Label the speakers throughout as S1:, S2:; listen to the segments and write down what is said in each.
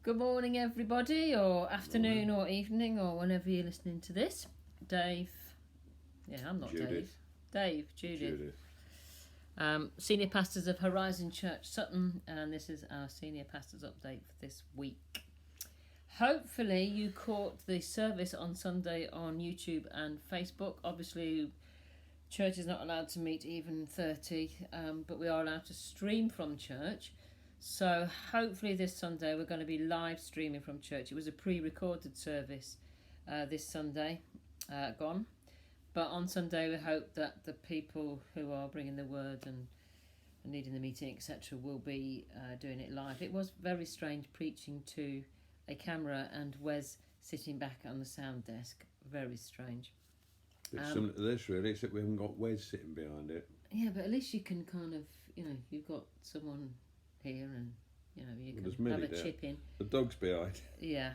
S1: Good morning, everybody, or afternoon, or evening, or whenever you're listening to this. Dave, I'm not
S2: Judith.
S1: Judith. Senior pastors of Horizon Church Sutton, and this is our senior pastors update for this week. Hopefully, you caught the service on Sunday on YouTube and Facebook. Obviously, church is not allowed to meet even 30, but we are allowed to stream from church. So hopefully this Sunday we're going to be live streaming from church. It was a pre-recorded service this Sunday gone. But on Sunday we hope that the people who are bringing the word and leading the meeting, etc., will be doing it live. It was very strange preaching to a camera and Wes sitting back on the sound desk. Very strange.
S2: It's similar to this, really, except we haven't got Wes sitting behind it.
S1: Yeah, but at least you can kind of, you've got someone here and, you can have a chip in.
S2: The dog's behind.
S1: Yeah.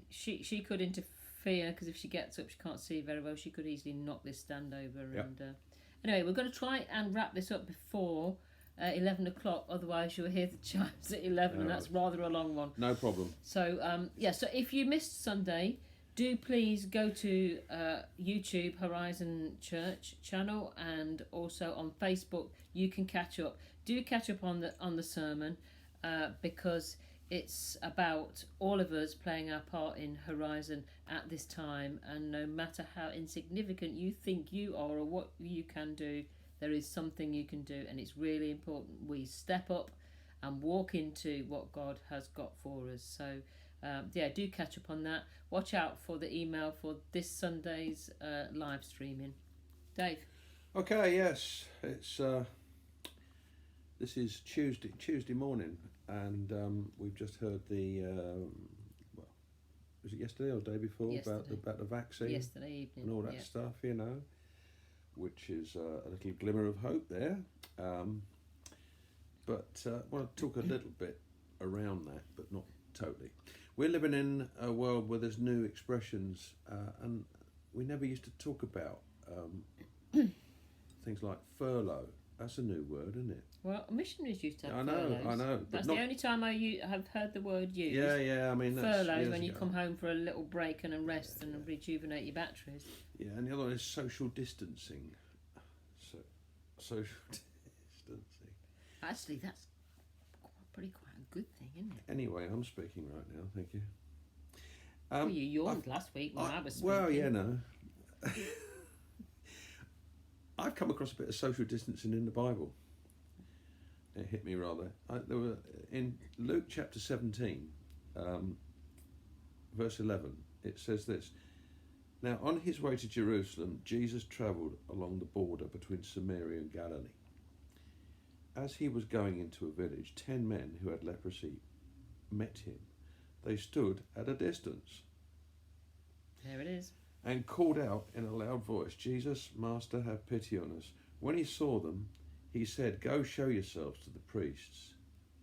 S1: She could interfere because if she gets up, she can't see very well. She could easily knock this stand over.
S2: Yep.
S1: And anyway, we're going to try and wrap this up before 11 o'clock. Otherwise, you'll hear the chimes at 11, and that's rather a long one.
S2: No problem.
S1: So, so if you missed Sunday, do please go to YouTube Horizon Church channel, and also on Facebook. You can catch up. Do catch up on the sermon because it's about all of us playing our part in Horizon at this time, and no matter how insignificant you think you are or what you can do, there is something you can do, and it's really important we step up and walk into what God has got for us. So do catch up on that. Watch out for the email for this Sunday's live streaming. Dave?
S2: Okay, yes, it's this is Tuesday morning, and we've just heard the was it yesterday or the day before about the vaccine?
S1: Yesterday evening,
S2: and all that stuff, which is a little glimmer of hope there. But I want to talk a little bit around that, but not totally. We're living in a world where there's new expressions, and we never used to talk about things like furlough. That's a new word, isn't it?
S1: Well, missionaries used to have
S2: furloughs. I know.
S1: That's the only time I have heard the word used.
S2: Yeah. I mean, that's
S1: furloughs when you come home for a little break and a rest and rejuvenate your batteries. Yeah,
S2: and the other one is social distancing. Social distancing.
S1: Actually, that's quite a good thing, isn't it?
S2: Anyway, I'm speaking right now. Thank you.
S1: Well, you yawned last week when I was speaking.
S2: Well, yeah, no. I've come across a bit of social distancing in the Bible. It hit me rather. There were in Luke chapter 17, verse 11. It says this: Now on his way to Jerusalem, Jesus travelled along the border between Samaria and Galilee. As he was going into a village, 10 men who had leprosy met him. They stood at a distance.
S1: There it is.
S2: And called out in a loud voice, Jesus, Master, have pity on us. When he saw them, he said, Go show yourselves to the priests.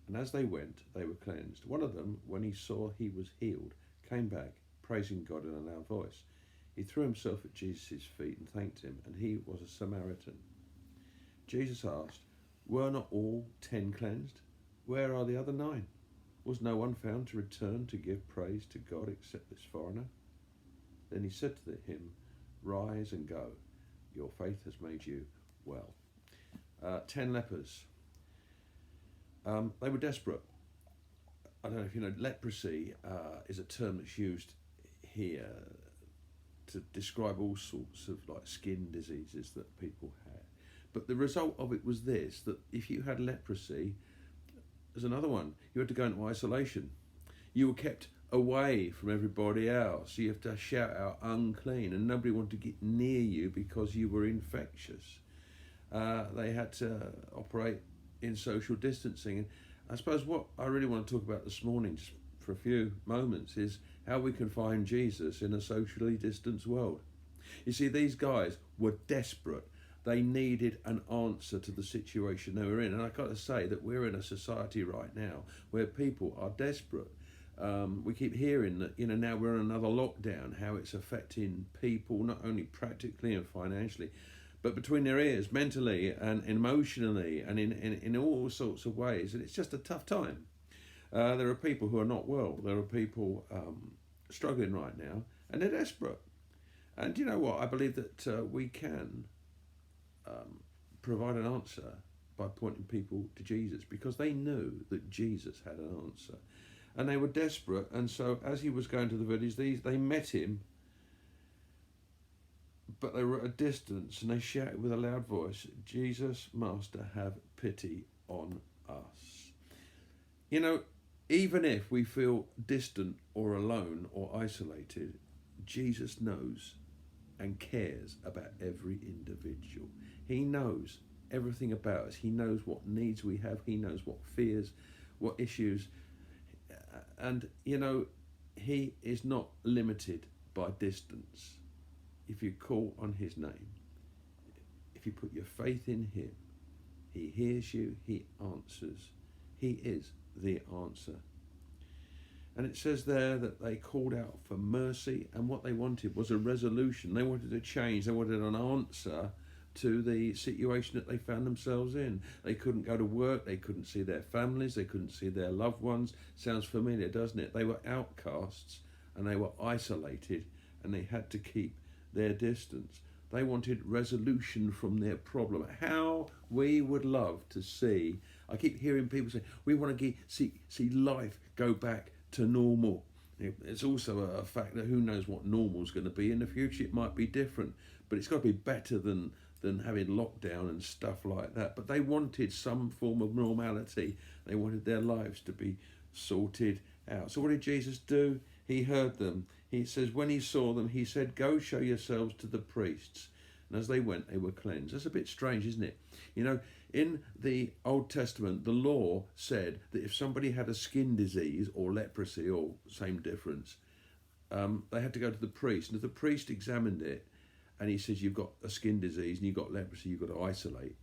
S2: And as they went, they were cleansed. One of them, when he saw he was healed, came back, praising God in a loud voice. He threw himself at Jesus' feet and thanked him, and he was a Samaritan. Jesus asked, Were not all 10 cleansed? Where are the other 9? Was no one found to return to give praise to God except this foreigner? Then he said to him, Rise and go. Your faith has made you well. 10 lepers. They were desperate. I don't know if you know, leprosy is a term that's used here to describe all sorts of like skin diseases that people had. But the result of it was this, that if you had leprosy, there's another one. You had to go into isolation. You were kept away from everybody else. You have to shout out unclean, and nobody wanted to get near you because you were infectious. They had to operate in social distancing. And I suppose what I really want to talk about this morning, just for a few moments, is how we can find Jesus in a socially distanced world. You see, these guys were desperate. They needed an answer to the situation they were in. And I've got to say that we're in a society right now where people are desperate. We keep hearing that, now we're in another lockdown, how it's affecting people, not only practically and financially, but between their ears, mentally and emotionally, and in all sorts of ways. And it's just a tough time. There are people who are not well. There are people struggling right now, and they're desperate. And you know what? I believe that we can provide an answer by pointing people to Jesus, because they knew that Jesus had an answer. And they were desperate, and so as he was going to the village, they met him, but they were at a distance, and they shouted with a loud voice, "Jesus, Master, have pity on us." You know, even if we feel distant or alone or isolated, Jesus knows and cares about every individual. He knows everything about us. He knows what needs we have. He knows what fears, what issues. And, you know, he is not limited by distance. If you call on his name, if you put your faith in him, he hears you, he answers. He is the answer. And it says there that they called out for mercy, and what they wanted was a resolution. They wanted a change. They wanted an answer to the situation that they found themselves in. They couldn't go to work. They couldn't see their families. They couldn't see their loved ones. Sounds familiar, doesn't it? They were outcasts and they were isolated, and they had to keep their distance. They wanted resolution from their problem. How we would love to see, I keep hearing people say, we want to see life go back to normal. It's also a fact that who knows what normal is going to be in the future. It might be different, but it's got to be better than having lockdown and stuff like that. But they wanted some form of normality. They wanted their lives to be sorted out. So what did Jesus do? He heard them. He says, when he saw them, he said, "Go show yourselves to the priests." And as they went, they were cleansed. That's a bit strange, isn't it? You know, in the Old Testament, the law said that if somebody had a skin disease or leprosy, or same difference, they had to go to the priest. And if the priest examined it and he says, "You've got a skin disease and you've got leprosy, you've got to isolate,"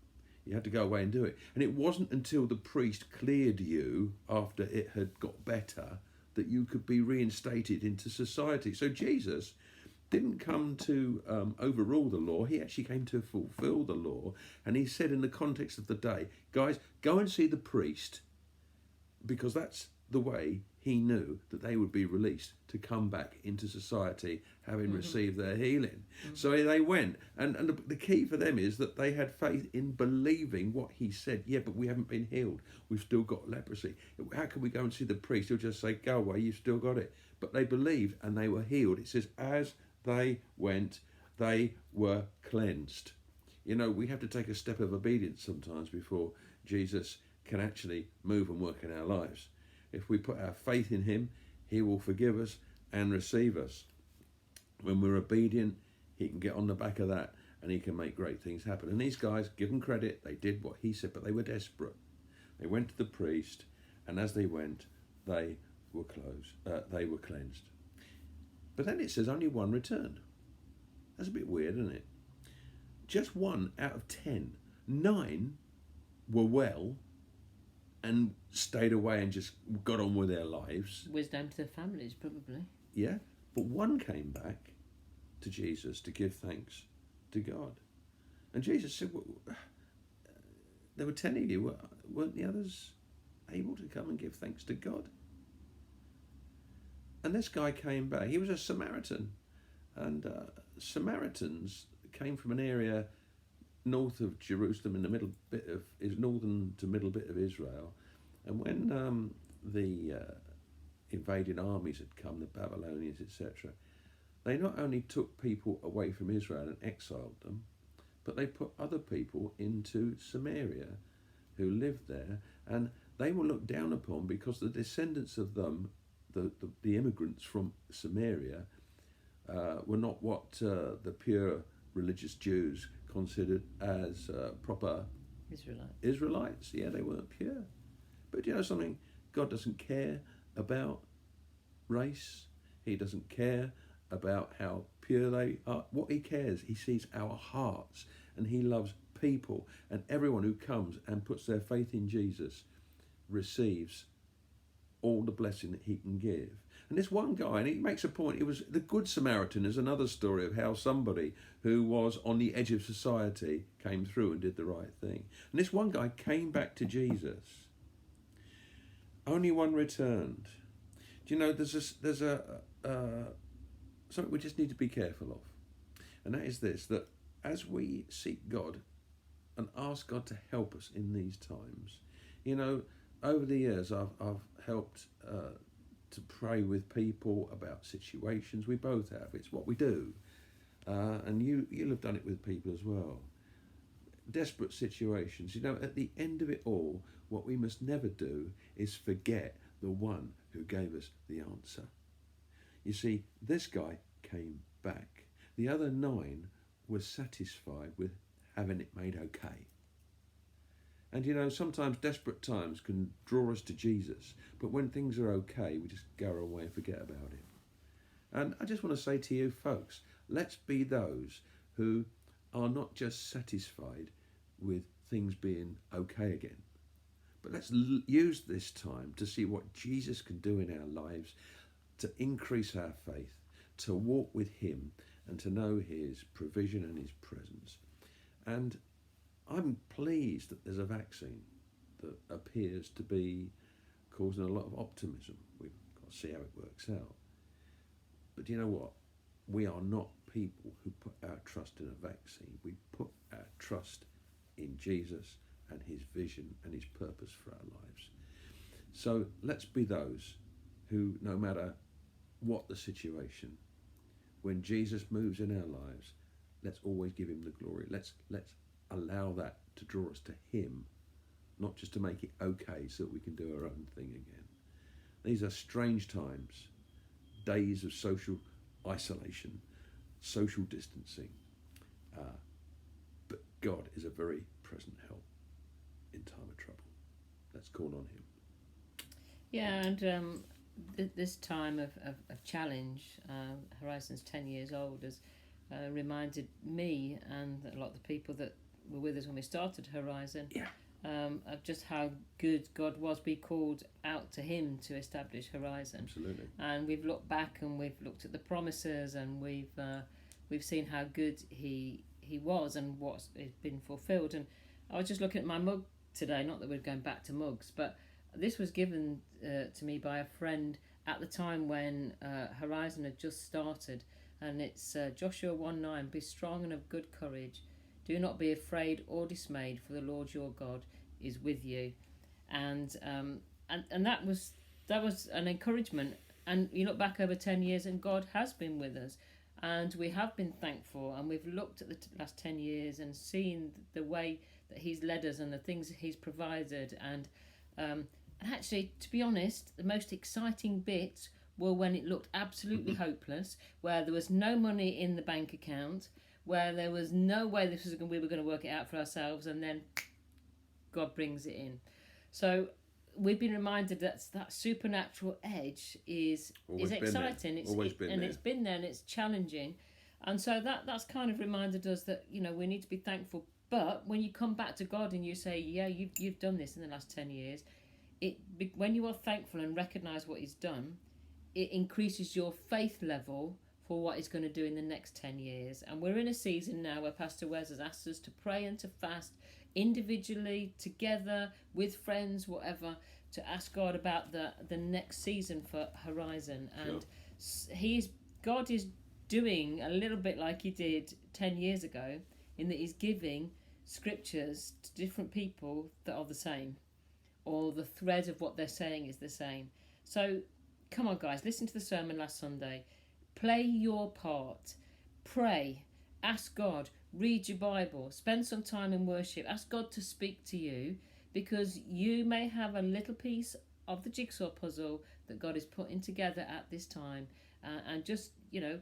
S2: you had to go away and do it. And it wasn't until the priest cleared you after it had got better that you could be reinstated into society. So Jesus didn't come to overrule the law. He actually came to fulfill the law. And he said, in the context of the day, guys, go and see the priest, because that's the way he knew that they would be released to come back into society, having received their healing. So they went, and the key for them is that they had faith in believing what he said. Yeah, but we haven't been healed. We've still got leprosy. How can we go and see the priest? He'll just say, "Go away, you've still got it." But they believed and they were healed. It says, as they went, they were cleansed. You know, we have to take a step of obedience sometimes before Jesus can actually move and work in our lives. If we put our faith in him, he will forgive us and receive us. When we're obedient, he can get on the back of that and he can make great things happen. And these guys, give them credit, they did what he said, but they were desperate. They went to the priest, and as they went, they were cleansed. But then it says only one returned. That's a bit weird, isn't it? Just 1 out of 10. 9 were well and stayed away and just got on with their lives.
S1: Wisdom to their families, probably.
S2: Yeah, but 1 came back to Jesus to give thanks to God. And Jesus said, well, there were 10 of you, weren't the others able to come and give thanks to God? And this guy came back. He was a Samaritan. And Samaritans came from an area north of Jerusalem, in the northern to middle bit of Israel. And when the invading armies had come, the Babylonians, etc., they not only took people away from Israel and exiled them, but they put other people into Samaria who lived there, and they were looked down upon because the descendants of them, the immigrants from Samaria, were not what the pure religious Jews considered as proper Israelites. Yeah, they weren't pure. But you know something? God doesn't care about race. He doesn't care about how pure they are. What he cares, he sees our hearts, and he loves people. And everyone who comes and puts their faith in Jesus receives all the blessing that he can give. And this one guy, and he makes a point, it was the Good Samaritan is another story of how somebody who was on the edge of society came through and did the right thing. And this one guy came back to Jesus Only one returned. Do you know there's something we just need to be careful of, and that is this: that as we seek God and ask God to help us in these times, you know, over the years I've helped to pray with people about situations. We both have. It's what we do, and you'll have done it with people as well. Desperate situations. You know, at the end of it all, what we must never do is forget the one who gave us the answer. You see, this guy came back. The other 9 were satisfied with having it made okay. And you know, sometimes desperate times can draw us to Jesus, but when things are okay, we just go away and forget about it. And I just want to say to you folks, let's be those who are not just satisfied with things being okay again, but let's use this time to see what Jesus can do in our lives, to increase our faith, to walk with him, and to know his provision and his presence. And I'm pleased that there's a vaccine that appears to be causing a lot of optimism. We've got to see how it works out. But you know what? We are not people who put our trust in a vaccine. We put our trust in Jesus and his vision and his purpose for our lives. So let's be those who, no matter what the situation, when Jesus moves in our lives, let's always give him the glory. Let's allow that to draw us to him, not just to make it okay so that we can do our own thing again. These are strange times, days of social isolation, social distancing, but God is a very present help in time of trouble. Let's call on him.
S1: Yeah, and this time of challenge, Horizon's 10 years old, has reminded me and a lot of the people that were with us when we started Horizon, of just how good God was. We called out to him to establish Horizon.
S2: Absolutely.
S1: And we've looked back and we've looked at the promises, and we've seen how good he was and what's been fulfilled. And I was just looking at my mug today, not that we're going back to mugs, but this was given to me by a friend at the time when Horizon had just started, and it's Joshua 1:9, be strong and of good courage. Do not be afraid or dismayed, for the Lord your God is with you. And that was an encouragement. And you look back over 10 years and God has been with us. And we have been thankful, and we've looked at the last 10 years and seen the way that he's led us and the things that he's provided. And actually, to be honest, the most exciting bits were when it looked absolutely hopeless, where there was no money in the bank account, where there was no way we were going to work it out for ourselves, and then God brings it in. So we've been reminded that supernatural edge is exciting. It's been there and it's challenging, and so that's kind of reminded us that, you know, we need to be thankful. But when you come back to God and you say, yeah, you've done this in the last 10 years, when you are thankful and recognise what he's done, it increases your faith level for what he's going to do in the next 10 years. And we're in a season now where Pastor Wes has asked us to pray and to fast individually, together, with friends, whatever, to ask God about the next season for Horizon. And God is doing a little bit like he did 10 years ago, in that he's giving scriptures to different people that are the same, or the thread of what they're saying is the same. So come on guys, listen to the sermon last Sunday. Play your part. Pray. Ask God. Read your Bible. Spend some time in worship. Ask God to speak to you, because you may have a little piece of the jigsaw puzzle that God is putting together at this time. And just, you know,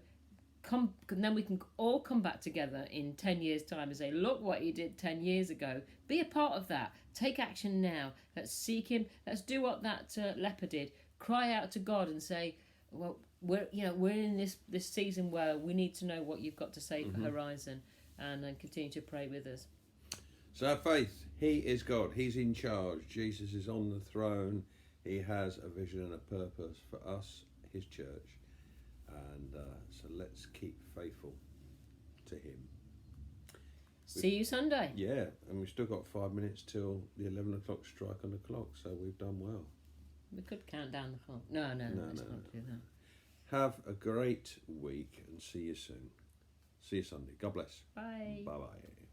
S1: then we can all come back together in 10 years' time and say, look what he did 10 years ago. Be a part of that. Take action now. Let's seek him. Let's do what that leper did. Cry out to God and say, well, we're in this season where we need to know what you've got to say for Horizon, and then continue to pray with us.
S2: So our faith, he is God. He's in charge. Jesus is on the throne. He has a vision and a purpose for us, his church. And so let's keep faithful to him.
S1: See you Sunday.
S2: Yeah, and we've still got 5 minutes till the 11 o'clock strike on the clock, so we've done well.
S1: We could count down the clock. No, let's not do that.
S2: Have a great week and see you soon. See you Sunday. God bless.
S1: Bye.
S2: Bye-bye.